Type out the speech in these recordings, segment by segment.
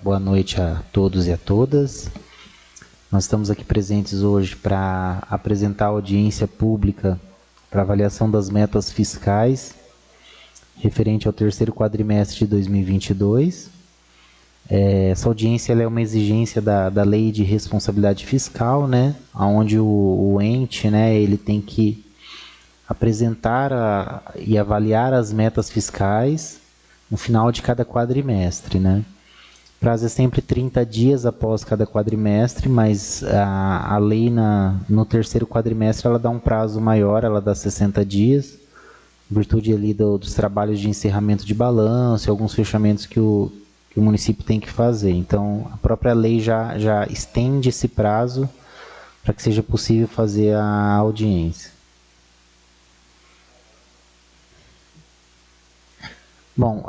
Boa noite a todos e a todas. Nós estamos aqui presentes hoje para apresentar a audiência pública para avaliação das metas fiscais referente ao terceiro quadrimestre de 2022. Essa audiência ela é uma exigência da Lei de Responsabilidade Fiscal, né, onde o ente, né, ele tem que apresentar e avaliar as metas fiscais no final de cada quadrimestre, né. O prazo é sempre 30 dias após cada quadrimestre, mas a lei no terceiro quadrimestre ela dá um prazo maior, ela dá 60 dias, em virtude ali dos trabalhos de encerramento de balanço e alguns fechamentos que o município tem que fazer. Então, a própria lei já estende esse prazo para que seja possível fazer a audiência. Bom,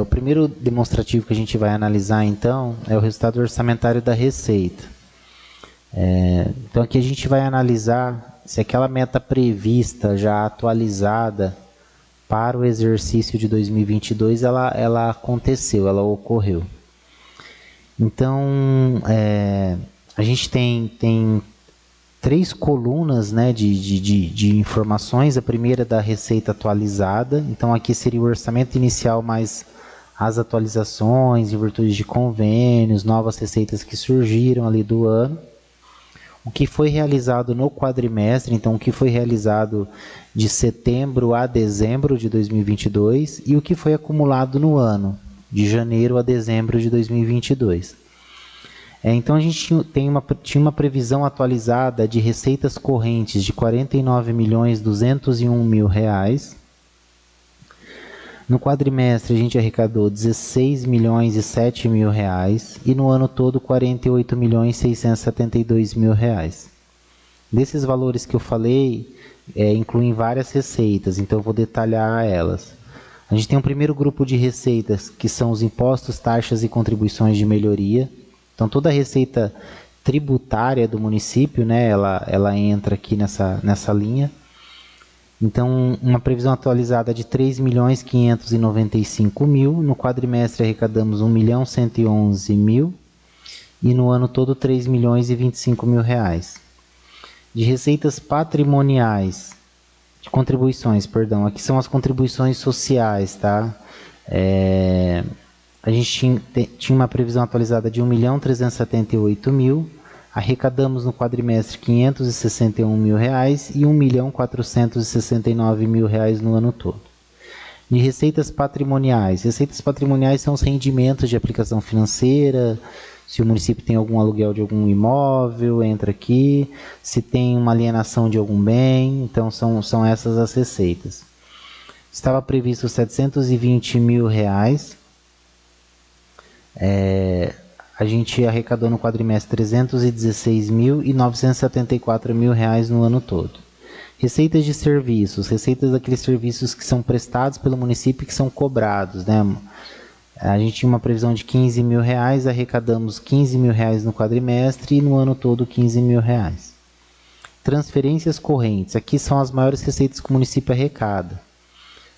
o primeiro demonstrativo que a gente vai analisar, então, é o resultado orçamentário da Receita. Então, aqui a gente vai analisar se aquela meta prevista, já atualizada para o exercício de 2022, ela aconteceu, ela ocorreu. Então, a gente tem três colunas, né, de informações. A primeira é da receita atualizada. Então, aqui seria o orçamento inicial mais as atualizações em virtude de convênios, novas receitas que surgiram ali do ano. O que foi realizado no quadrimestre, então o que foi realizado de setembro a dezembro de 2022 e o que foi acumulado no ano, de janeiro a dezembro de 2022. Então, a gente tinha uma previsão atualizada de receitas correntes de R$ 49.201.000. No quadrimestre, a gente arrecadou R$ 16.007.000 e no ano todo R$ 48.672.000. Desses valores que eu falei, incluem várias receitas, então eu vou detalhar elas. A gente tem um primeiro grupo de receitas, que são os impostos, taxas e contribuições de melhoria. Então, toda a receita tributária do município, né, ela entra aqui nessa linha. Então, uma previsão atualizada de R$ 3.595.000. No quadrimestre, arrecadamos R$ 1.111.000. E no ano todo, R$ 3.025.000. De receitas patrimoniais, de contribuições, perdão. Aqui são as contribuições sociais, tá? A gente tinha uma previsão atualizada de R$ 1.378.000, arrecadamos no quadrimestre R$ 561.000 e R$ 1.469.000 no ano todo. De receitas patrimoniais são os rendimentos de aplicação financeira, se o município tem algum aluguel de algum imóvel, entra aqui, se tem uma alienação de algum bem, então são essas as receitas. Estava previsto R$ 720.000, a gente arrecadou no quadrimestre R$ 316.000 e R$ 974.000 no ano todo. Receitas de serviços, receitas daqueles serviços que são prestados pelo município e que são cobrados, né? A gente tinha uma previsão de R$ 15.000, arrecadamos R$ 15.000 no quadrimestre e no ano todo R$ 15.000. Transferências correntes, aqui são as maiores receitas que o município arrecada.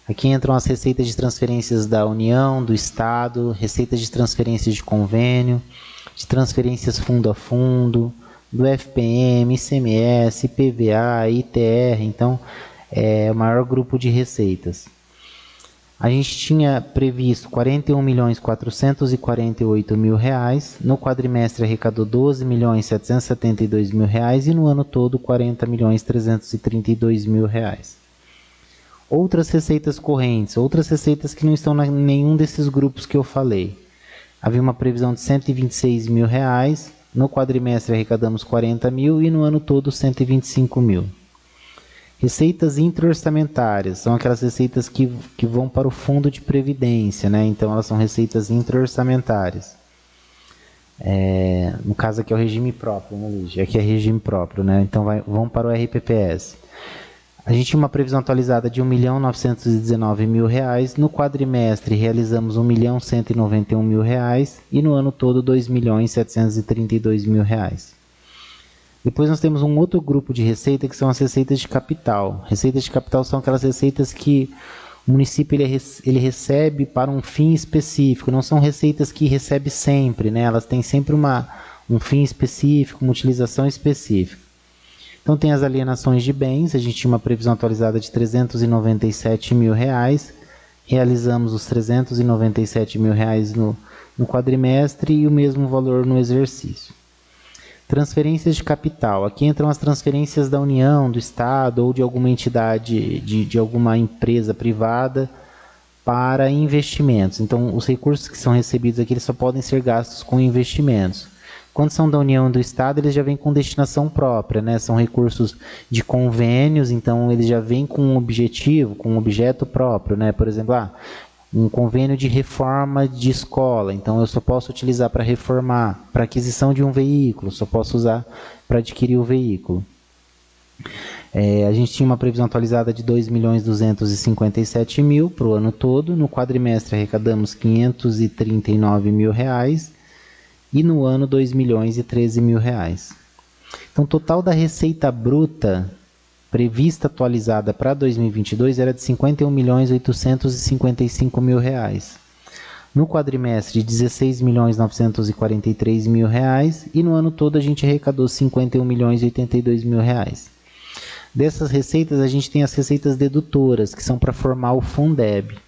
Aqui entram as receitas de transferências da União, do Estado, receitas de transferências de convênio, de transferências fundo a fundo, do FPM, ICMS, IPVA, ITR, então é o maior grupo de receitas. A gente tinha previsto R$ 41.448.000, no quadrimestre arrecadou R$ 12.772.000 e no ano todo R$ 40.332.000. Outras receitas correntes, outras receitas que não estão em nenhum desses grupos que eu falei. Havia uma previsão de R$ 126.000, no quadrimestre arrecadamos R$ 40.000 e no ano todo R$ 125.000. Receitas intra-orçamentárias, são aquelas receitas que vão para o fundo de previdência, né? Então elas são receitas intra-orçamentárias. No caso aqui é o regime próprio, né, Lígia? Aqui é regime próprio, né? Então vão para o RPPS. A gente tinha uma previsão atualizada de R$ 1.919.000, no quadrimestre realizamos R$ 1.191.000 e no ano todo R$ 2.732.000. Depois nós temos um outro grupo de receita que são as receitas de capital. Receitas de capital são aquelas receitas que O município ele recebe para um fim específico, não são receitas que recebe sempre, né? Elas têm sempre um fim específico, uma utilização específica. Então tem as alienações de bens, a gente tinha uma previsão atualizada de R$397 mil, realizamos os R$397 mil no quadrimestre e o mesmo valor no exercício. Transferências de capital. Aqui entram as transferências da União, do Estado ou de alguma entidade, de alguma empresa privada para investimentos. Então, os recursos que são recebidos aqui eles só podem ser gastos com investimentos. Quando são da União e do Estado, eles já vêm com destinação própria, né? São recursos de convênios, então eles já vêm com um objetivo, com um objeto próprio, né? Por exemplo, um convênio de reforma de escola, então eu só posso utilizar para reformar, para aquisição de um veículo, só posso usar para adquirir o veículo. A gente tinha uma previsão atualizada de R$2.257.000 para o ano todo, no quadrimestre arrecadamos R$539 mil e no ano R$2.013.000. Então o total da receita bruta prevista atualizada para 2022 era de R$51.855.000. No quadrimestre, R$16.943.000 e no ano todo a gente arrecadou R$51.082.000. Dessas receitas, a gente tem as receitas dedutoras, que são para formar o Fundeb,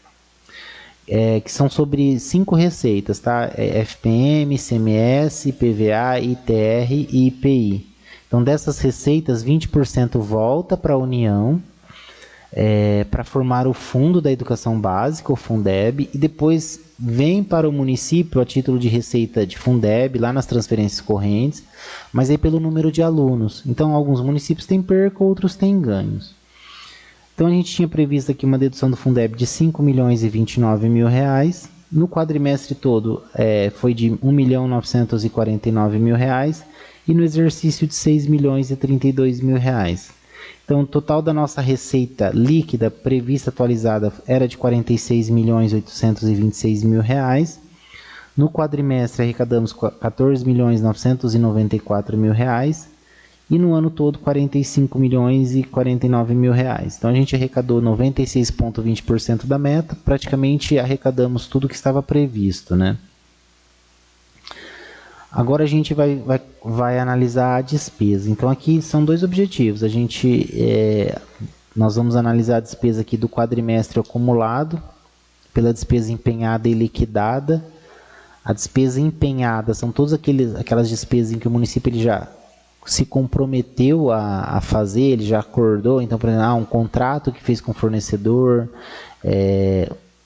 que são sobre 5 receitas, tá? FPM, ICMS, IPVA, ITR e IPI. Então, dessas receitas, 20% volta para a União, para formar o Fundo da Educação Básica, o Fundeb, e depois vem para o município a título de receita de Fundeb, lá nas transferências correntes, mas aí pelo número de alunos. Então, alguns municípios têm perca, outros têm ganhos. Então, a gente tinha previsto aqui uma dedução do Fundeb de R$5.029.000. No quadrimestre todo, foi de R$1.949.000. E no exercício de R$6.032.000. Então, o total da nossa receita líquida prevista atualizada era de R$46.826.000. No quadrimestre arrecadamos R$14.994.000 e no ano todo R$45.049.000. Então, a gente arrecadou 96,20% da meta, praticamente arrecadamos tudo que estava previsto, né? Agora a gente vai analisar a despesa. Então aqui são 2 objetivos. Nós vamos analisar a despesa aqui do quadrimestre acumulado, pela despesa empenhada e liquidada. A despesa empenhada são todas aquelas despesas em que o município ele já se comprometeu a fazer, ele já acordou. Então, por exemplo, um contrato que fez com o fornecedor,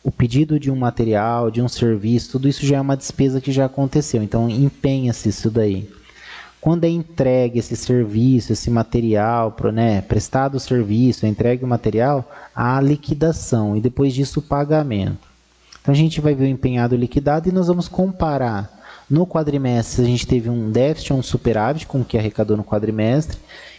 o pedido de um material, de um serviço, tudo isso já é uma despesa que já aconteceu, então empenha-se isso daí. Quando é entregue esse serviço, esse material, prestado o serviço, entregue o material, há a liquidação e depois disso o pagamento. Então a gente vai ver o empenhado e o liquidado e nós vamos comparar. No quadrimestre a gente teve um déficit ou um superávit com o que arrecadou no quadrimestre,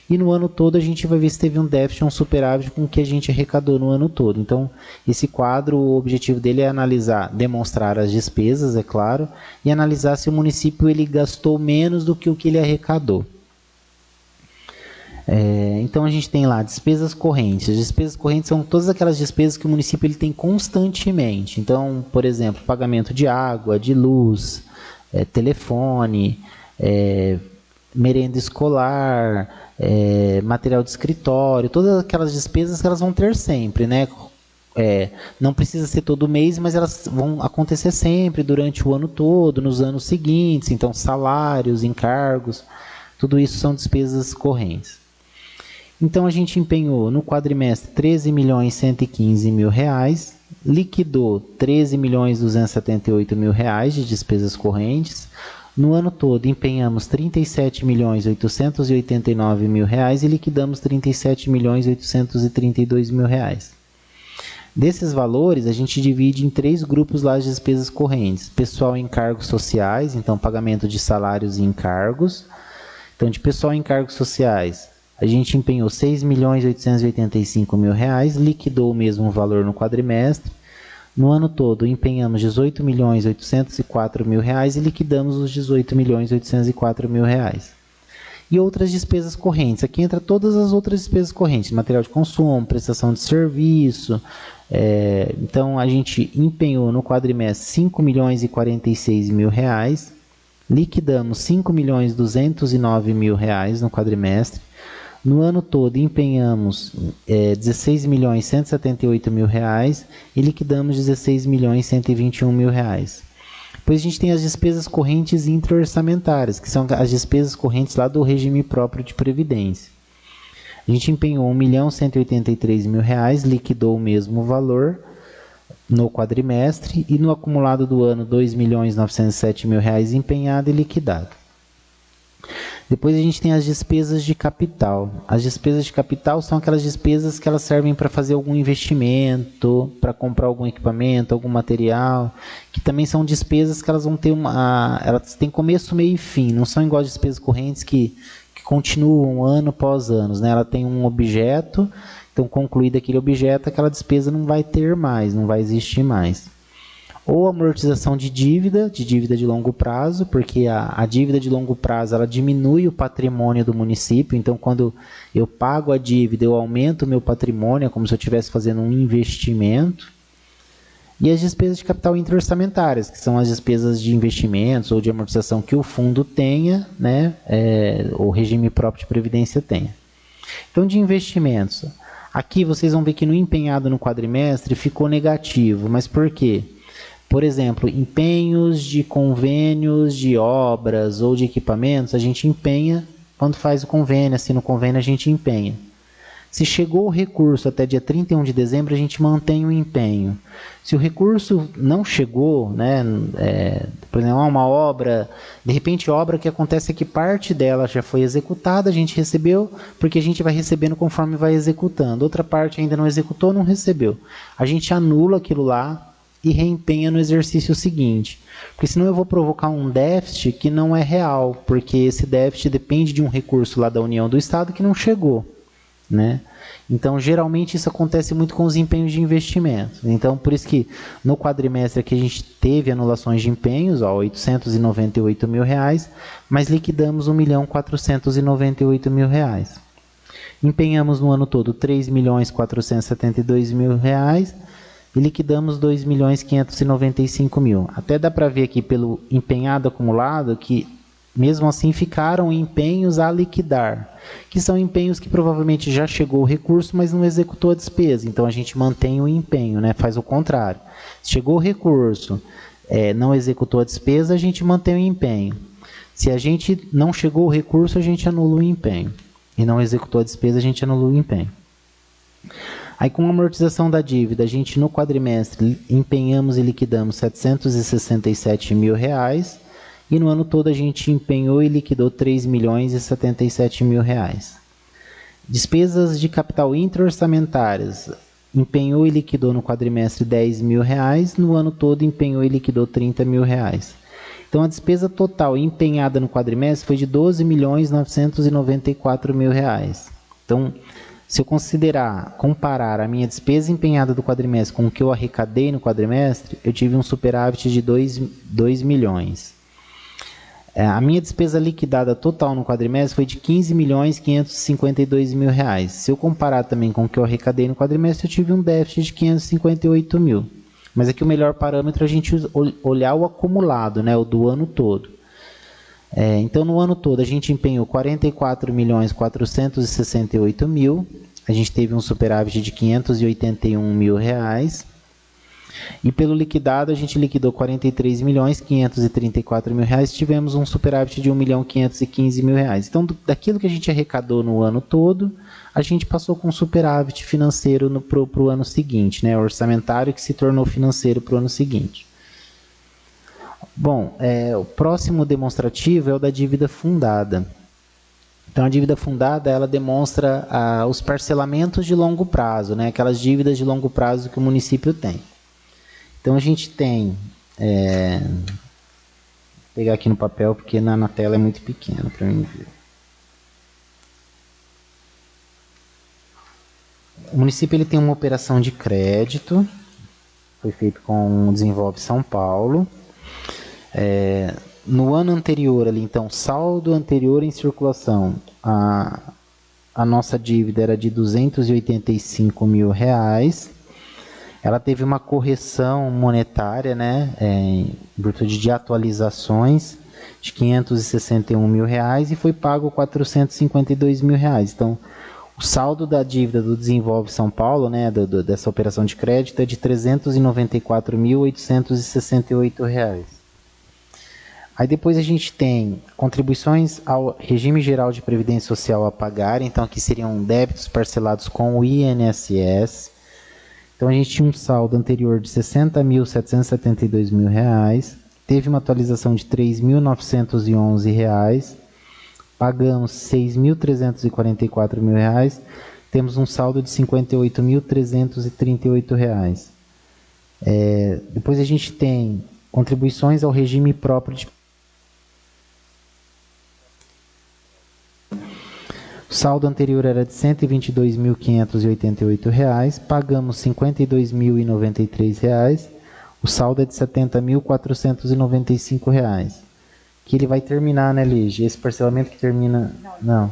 e no ano todo a gente vai ver se teve um déficit ou um superávit com o que a gente arrecadou no ano todo. Então, esse quadro, o objetivo dele é analisar, demonstrar as despesas, é claro, e analisar se o município ele gastou menos do que o que ele arrecadou. Então, a gente tem lá despesas correntes. As despesas correntes são todas aquelas despesas que o município ele tem constantemente. Então, por exemplo, pagamento de água, de luz, telefone, merenda escolar, material de escritório, todas aquelas despesas que elas vão ter sempre, né? Não precisa ser todo mês, mas elas vão acontecer sempre durante o ano todo, nos anos seguintes. Então, salários, encargos, tudo isso são despesas correntes. Então, a gente empenhou no quadrimestre R$13.115.000, liquidou R$13.278.000 de despesas correntes. No ano todo, empenhamos R$37.889.000 e liquidamos R$37.832.000. Desses valores, a gente divide em 3 grupos lá as despesas correntes. Pessoal em encargos sociais, então pagamento de salários e encargos. Então, de pessoal em encargos sociais, a gente empenhou R$6.885.000, liquidou o mesmo valor no quadrimestre. No ano todo, empenhamos R$18.804.000 e liquidamos os R$18.804.000. e outras despesas correntes. Aqui entra todas as outras despesas correntes, material de consumo, prestação de serviço. Então, a gente empenhou no quadrimestre 5.046.000 reais, liquidamos 5.209.000 reais no quadrimestre. No ano todo, empenhamos 16.178.000 reais e liquidamos 16.121.000 reais. Depois a gente tem as despesas correntes intra-orçamentárias, que são as despesas correntes lá do regime próprio de previdência. A gente empenhou 1.183.000 reais, liquidou o mesmo valor no quadrimestre e no acumulado do ano 2.907.000 reais empenhado e liquidado. Depois a gente tem as despesas de capital. As despesas de capital são aquelas despesas que elas servem para fazer algum investimento, para comprar algum equipamento, algum material, que também são despesas que elas vão ter elas têm começo, meio e fim, não são igual as despesas correntes que continuam ano após ano, né? Ela tem um objeto, então concluído aquele objeto, aquela despesa não vai ter mais, não vai existir mais. Ou amortização de dívida de longo prazo, porque a dívida de longo prazo ela diminui o patrimônio do município, então quando eu pago a dívida, eu aumento o meu patrimônio, é como se eu estivesse fazendo um investimento. E as despesas de capital intra-orçamentárias, que são as despesas de investimentos ou de amortização que o fundo tenha, né, o regime próprio de previdência tenha. Então, de investimentos, aqui vocês vão ver que no empenhado no quadrimestre ficou negativo, mas por quê? Por exemplo, empenhos de convênios de obras ou de equipamentos, a gente empenha quando faz o convênio, assina o convênio, a gente empenha. Se chegou o recurso até dia 31 de dezembro, a gente mantém o empenho. Se o recurso não chegou, né, por exemplo, uma obra, de repente a obra que acontece é que parte dela já foi executada, a gente recebeu, porque a gente vai recebendo conforme vai executando. Outra parte ainda não executou, não recebeu. A gente anula aquilo lá e reempenha no exercício seguinte. Porque senão eu vou provocar um déficit que não é real, porque esse déficit depende de um recurso lá da União do Estado que não chegou, né? Então, geralmente isso acontece muito com os empenhos de investimentos. Então, por isso que no quadrimestre aqui a gente teve anulações de empenhos, ó, 898.000 reais, mas liquidamos 1.498.000 reais. Empenhamos no ano todo 3.472.000 reais, e liquidamos 2.595.000. Até dá para ver aqui pelo empenhado acumulado que mesmo assim ficaram empenhos a liquidar, que são empenhos que provavelmente já chegou o recurso, mas não executou a despesa. Então a gente mantém o empenho, né? Faz o contrário. Chegou o recurso, não executou a despesa, a gente mantém o empenho. Se a gente não chegou o recurso, a gente anula o empenho. E não executou a despesa, a gente anula o empenho. Aí com a amortização da dívida, a gente no quadrimestre empenhamos e liquidamos 767.000 reais e no ano todo a gente empenhou e liquidou 3.077.000 reais. Despesas de capital intra-orçamentárias, empenhou e liquidou no quadrimestre 10.000 reais, no ano todo empenhou e liquidou 30.000 reais. Então a despesa total empenhada no quadrimestre foi de 12.994.000 reais. Então, se eu comparar a minha despesa empenhada do quadrimestre com o que eu arrecadei no quadrimestre, eu tive um superávit de 2 milhões. A minha despesa liquidada total no quadrimestre foi de 15.552.000 reais. Se eu comparar também com o que eu arrecadei no quadrimestre, eu tive um déficit de 558.000. Mas aqui o melhor parâmetro é a gente olhar o acumulado, né, o do ano todo. Então, no ano todo, a gente empenhou 44.468.000, a gente teve um superávit de 581.000 reais, e pelo liquidado, a gente liquidou 43.534.000 reais, tivemos um superávit de 1.515.000 reais. Então, daquilo que a gente arrecadou no ano todo, a gente passou com superávit financeiro para o ano seguinte, né, orçamentário que se tornou financeiro para o ano seguinte. Bom, o próximo demonstrativo é o da dívida fundada. Então, a dívida fundada, ela demonstra os parcelamentos de longo prazo, né? Aquelas dívidas de longo prazo que o município tem. Então, a gente tem... vou pegar aqui no papel, porque na tela é muito pequeno para mim ver. O município ele tem uma operação de crédito, foi feito com o Desenvolve São Paulo. no ano anterior ali, então, saldo anterior em circulação, a nossa dívida era de R$ 285 mil. Ela teve uma correção monetária, né, em virtude de atualizações de R$ 561 mil e foi pago R$ 452 mil. Então, o saldo da dívida do Desenvolve São Paulo, né, dessa operação de crédito, é de R$ 394.868. Aí depois a gente tem contribuições ao regime geral de previdência social a pagar, então aqui seriam débitos parcelados com o INSS. Então a gente tinha um saldo anterior de R$ 60.772 mil, teve uma atualização de R$ 3.911, pagamos R$ 6.344 mil, temos um saldo de R$ 58.338. Depois a gente tem contribuições ao regime próprio de... O saldo anterior era de R$ 122.588, pagamos R$ 52.093, o saldo é de R$ 70.495. Que ele vai terminar, né, Lige? Esse parcelamento que termina... Não.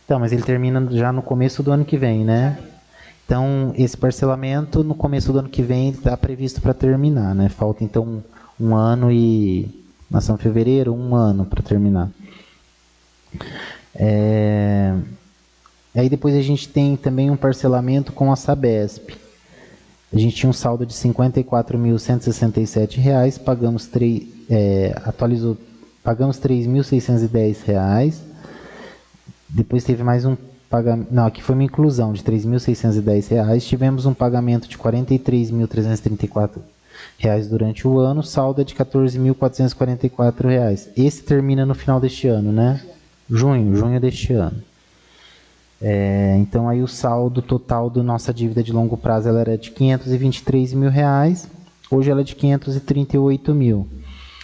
Então, mas ele termina já no começo do ano que vem, né? Então, esse parcelamento no começo do ano que vem está previsto para terminar, né? Falta, então, um ano e... Nós estamos em fevereiro, um ano para terminar. Aí depois a gente tem também um parcelamento com a Sabesp. A gente tinha um saldo de R$ 54.167, pagamos R$ 3.610. Depois teve mais um pagamento, não, aqui foi uma inclusão de R$ 3.610. Tivemos um pagamento de R$ 43.334 durante o ano, saldo é de R$ 14.444. Esse termina no final deste ano, né? Junho deste ano. Então aí o saldo total da nossa dívida de longo prazo ela era de R$ 523 mil, hoje ela é de R$ 538 mil.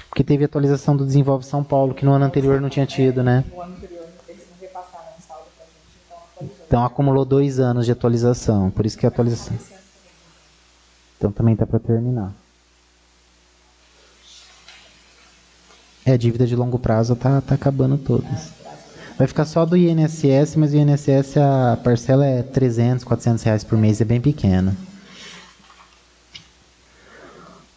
Porque teve atualização do Desenvolve São Paulo, que no ano anterior não tinha tido, né? No ano anterior eles não repassaram o saldo para a gente, então atualizou. Então acumulou 2 anos de atualização, por isso que a atualização... Então também está para terminar. A dívida de longo prazo tá acabando todas. Vai ficar só do INSS, mas o INSS a parcela é R$ 300, R$ 400 por mês, é bem pequena.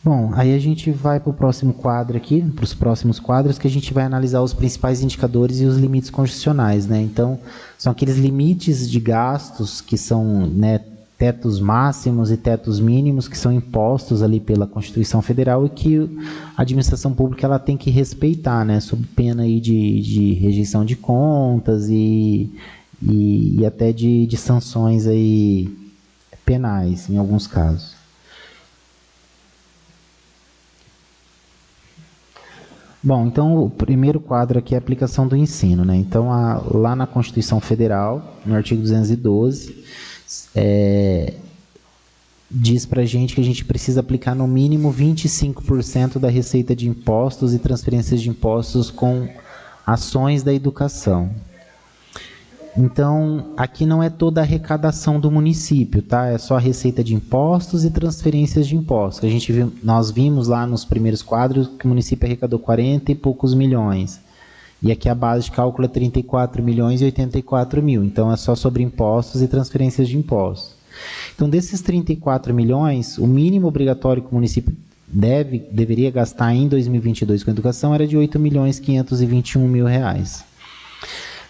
Bom, aí a gente vai para o próximo quadro aqui, para os próximos quadros, que a gente vai analisar os principais indicadores e os limites constitucionais, né? Então, são aqueles limites de gastos que são, né, tetos máximos e tetos mínimos que são impostos ali pela Constituição Federal e que a administração pública ela tem que respeitar, né, sob pena aí de rejeição de contas e até de sanções aí penais em alguns casos. Bom, então o primeiro quadro aqui é a aplicação do ensino, né? Então lá na Constituição Federal, no artigo 212, diz para a gente que a gente precisa aplicar no mínimo 25% da receita de impostos e transferências de impostos com ações da educação. Então, aqui não é toda a arrecadação do município, tá? É só a receita de impostos e transferências de impostos. Nós vimos lá nos primeiros quadros que o município arrecadou 40 e poucos milhões. E aqui a base de cálculo é 34 milhões e 84 mil. Então, é só sobre impostos e transferências de impostos. Então, desses 34 milhões, o mínimo obrigatório que o município deveria gastar em 2022 com educação era de 8 milhões 521 mil reais.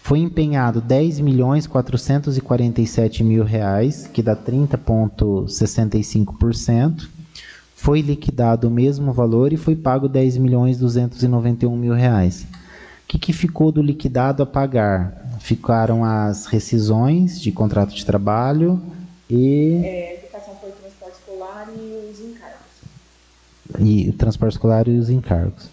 Foi empenhado 10 milhões 447 mil reais, que dá 30,65%. Foi liquidado o mesmo valor e foi pago 10 milhões 291 mil reais. O que ficou do liquidado a pagar? Ficaram as rescisões de contrato de trabalho e... educação foi o transporte escolar e os encargos. E o transporte escolar e os encargos.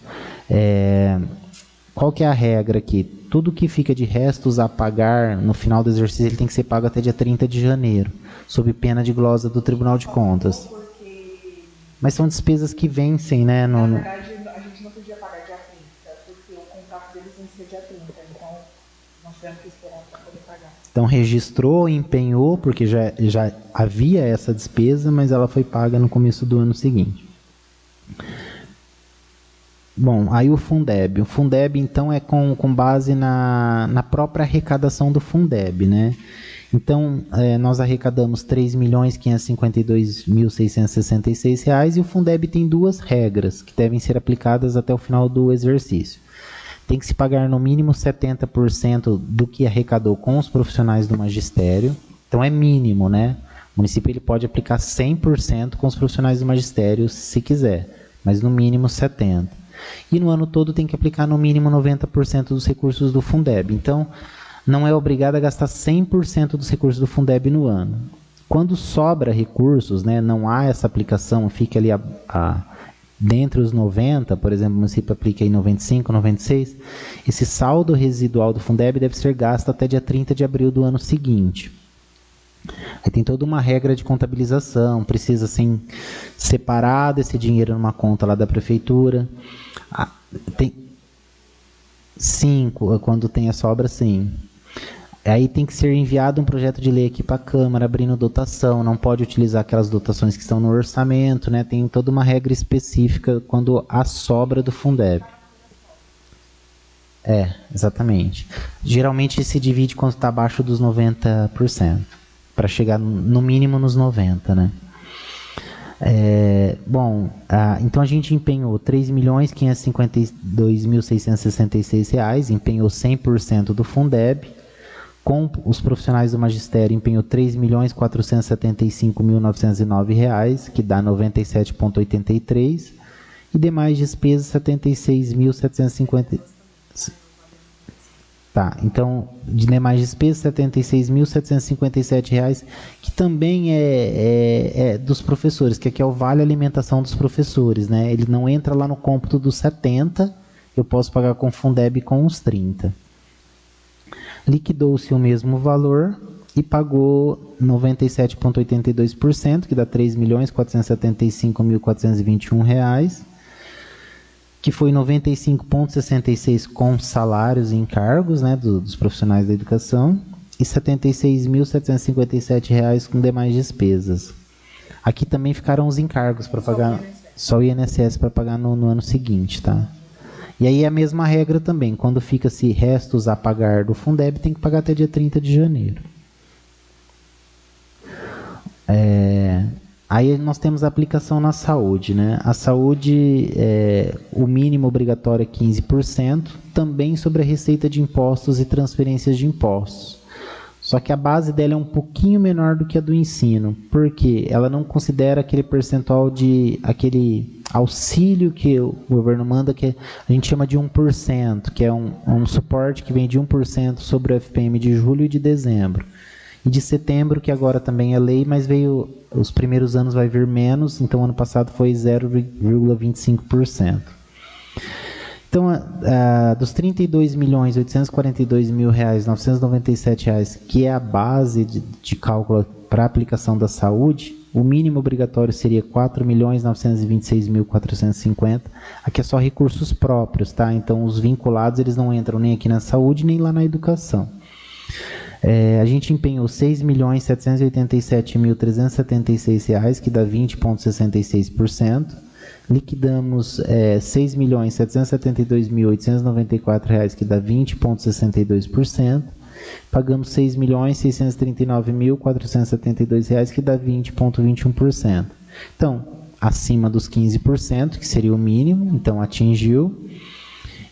Qual que é a regra aqui? Tudo que fica de restos a pagar no final do exercício ele tem que ser pago até dia 30 de janeiro, sob pena de glosa do Tribunal de Contas. Mas são despesas que vencem, né? Na verdade, a gente não podia pagar dia 30, porque o contrato deles vencia dia 30, então nós tivemos que esperar para poder pagar. Então registrou, empenhou, porque já havia essa despesa, mas ela foi paga no começo do ano seguinte. Bom, aí o Fundeb. O Fundeb, então, é com base na própria arrecadação do Fundeb, né? Então, nós arrecadamos R$ 3.552.666 e o Fundeb tem duas regras que devem ser aplicadas até o final do exercício. Tem que se pagar no mínimo 70% do que arrecadou com os profissionais do magistério. Então, é mínimo, né? O município ele pode aplicar 100% com os profissionais do magistério se quiser, mas no mínimo 70%. E no ano todo tem que aplicar no mínimo 90% dos recursos do Fundeb. Então, não é obrigado a gastar 100% dos recursos do Fundeb no ano. Quando sobra recursos, né, não há essa aplicação, fica ali dentre os 90%, por exemplo, o município aplica aí 95%, 96%, esse saldo residual do Fundeb deve ser gasto até dia 30 de abril do ano seguinte. Aí tem toda uma regra de contabilização, precisa ser separado esse dinheiro numa conta lá da prefeitura. Sim, quando tem a sobra, sim. Aí tem que ser enviado um projeto de lei aqui para a Câmara, abrindo dotação, não pode utilizar aquelas dotações que estão no orçamento, né? Tem toda uma regra específica quando há sobra do Fundeb. Exatamente. Geralmente se divide quando está abaixo dos 90%, para chegar no mínimo nos 90%, né? Então a gente empenhou R$ 3.552.666, empenhou 100% do Fundeb. Com os profissionais do magistério, empenhou R$ 3.475.909, que dá 97,83%, e demais despesas R$ 76.750. Tá, então, de demais despesas, R$ 76.757, que também é dos professores, que aqui é o vale alimentação dos professores, né? Ele não entra lá no cômputo dos 70, eu posso pagar com Fundeb com os 30. Liquidou-se o mesmo valor e pagou 97,82%, que dá R$ 3.475.421, que foi 95,66% com salários e encargos, né, dos profissionais da educação, e R$ 76.757 com demais despesas. Aqui também ficaram os encargos para pagar, só o INSS para pagar no ano seguinte, tá? E aí é a mesma regra também, quando fica-se restos a pagar do Fundeb, tem que pagar até dia 30 de janeiro. Aí nós temos a aplicação na saúde, né? A saúde, o mínimo obrigatório é 15%, também sobre a receita de impostos e transferências de impostos. Só que a base dela é um pouquinho menor do que a do ensino, porque ela não considera aquele percentual aquele auxílio que o governo manda, que a gente chama de 1%, que é um suporte que vem de 1% sobre o FPM de julho e de dezembro. E de setembro, que agora também é lei, mas os primeiros anos vai vir menos, então ano passado foi 0,25%. Então, dos R$ 32.842.997, que é a base de cálculo para a aplicação da saúde, o mínimo obrigatório seria R$ 4.926.450. Aqui é só recursos próprios, tá? Então, os vinculados eles não entram nem aqui na saúde, nem lá na educação. A gente empenhou R$ 6.787.376, que dá 20,66%. Liquidamos R$ 6.772.894, que dá 20,62%. Pagamos R$ 6.639.472, que dá 20,21%. Então, acima dos 15%, que seria o mínimo, então atingiu.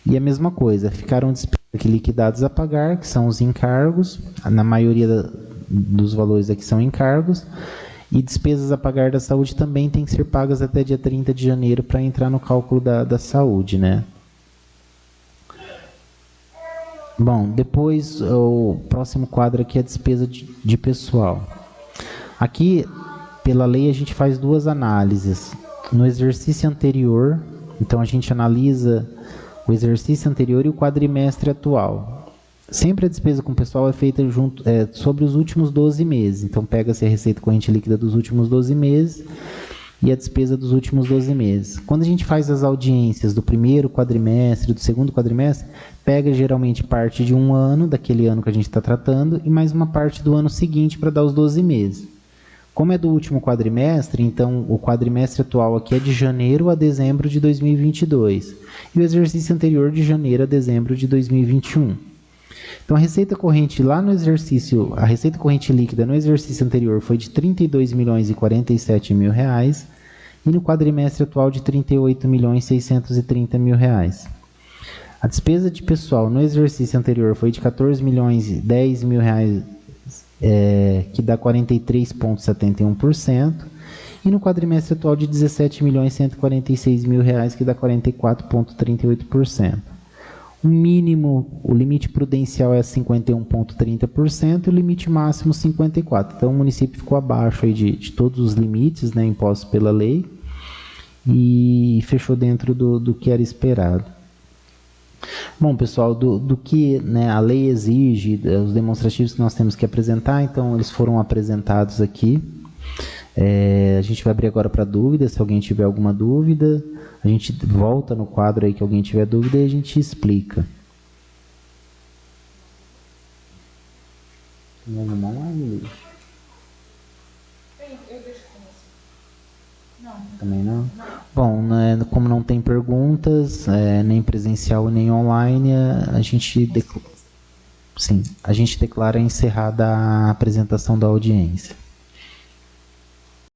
E a mesma coisa, ficaram despesas aqui liquidadas a pagar, que são os encargos, na maioria dos valores aqui são encargos, e despesas a pagar da saúde também tem que ser pagas até dia 30 de janeiro para entrar no cálculo da saúde, né? Bom, depois o próximo quadro aqui é a despesa de pessoal. Aqui, pela lei, a gente faz duas análises. No exercício anterior, então a gente analisa o exercício anterior e o quadrimestre atual. Sempre a despesa com o pessoal é feita sobre os últimos 12 meses. Então, pega-se a receita corrente líquida dos últimos 12 meses e a despesa dos últimos 12 meses. Quando a gente faz as audiências do primeiro quadrimestre, do segundo quadrimestre, pega geralmente parte de um ano, daquele ano que a gente está tratando, e mais uma parte do ano seguinte para dar os 12 meses. Como é do último quadrimestre, então o quadrimestre atual aqui é de janeiro a dezembro de 2022 e o exercício anterior de janeiro a dezembro de 2021. Então a receita corrente lá no exercício, a receita corrente líquida no exercício anterior foi de R$ 32.047.000 e no quadrimestre atual de R$ 38.630.000. A despesa de pessoal no exercício anterior foi de R$ 14.010.000, que dá 43,71%, e no quadrimestre atual de R$ 17.146.000, que dá 44,38%. O mínimo, o limite prudencial é 51,30% e o limite máximo 54%. Então o município ficou abaixo aí de todos os limites, né, impostos pela lei, e fechou dentro do que era esperado. Bom, pessoal, do que, né, a lei exige, os demonstrativos que nós temos que apresentar, então eles foram apresentados aqui. A gente vai abrir agora para dúvidas, se alguém tiver alguma dúvida. A gente volta no quadro aí que alguém tiver dúvida e a gente explica. Tem alguma online, Luiz? Eu deixo com você. Não. Também não? Bom, né, como não tem perguntas, nem presencial nem online, a gente declara encerrada a apresentação da audiência.